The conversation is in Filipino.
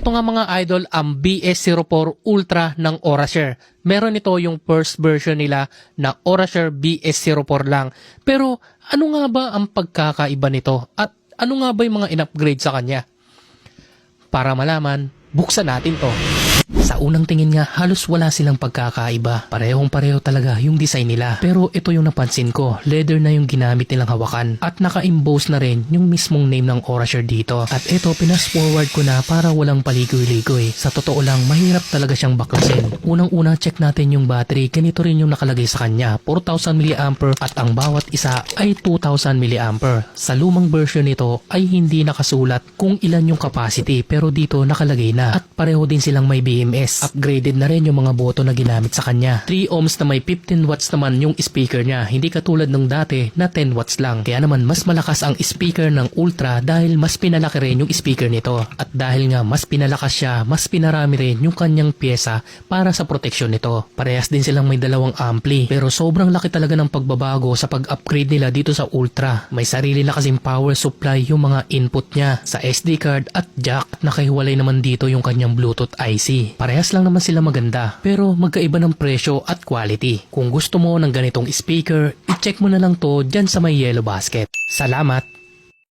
Ito nga mga idol ang BS04 Ultra ng Aurashare. Meron ito yung first version nila na Aurashare BS04 lang. Pero ano nga ba ang pagkakaiba nito at ano nga ba yung mga in-upgrade sa kanya? Para malaman, buksan natin to. Sa unang tingin nga, halos wala silang pagkakaiba. Parehong-pareho talaga yung design nila. Pero ito yung napansin ko, leather na yung ginamit nilang hawakan. At naka-emboss na rin yung mismong name ng Aurashare dito. At ito, pinas-forward ko na para walang paligoy-ligoy. Sa totoo lang, mahirap talaga siyang baklasin. Unang-una, check natin yung battery. Ganito rin yung nakalagay sa kanya. 4,000 mAh at ang bawat isa ay 2,000 mAh. Sa lumang version nito ay hindi nakasulat kung ilan yung capacity. Pero dito nakalagay na. At pareho din silang may BMS. Upgraded na rin yung mga boto na ginamit sa kanya. 3 ohms na may 15 watts naman yung speaker niya. Hindi katulad ng dati na 10 watts lang. Kaya naman mas malakas ang speaker ng Ultra dahil mas pinalaki rin yung speaker nito. At dahil nga mas pinalakas siya, mas pinarami rin yung kanyang pyesa para sa proteksyon nito. Parehas din silang may dalawang ampli. Pero sobrang laki talaga ng pagbabago sa pag-upgrade nila dito sa Ultra. May sarili na kasing power supply yung mga input niya sa SD card at jack. At nakahiwalay naman dito yung kanyang Bluetooth IC. Parehas lang naman sila maganda pero magkaiba ng presyo at quality. Kung gusto mo ng ganitong speaker, i-check mo na lang to dyan sa may yellow basket. Salamat!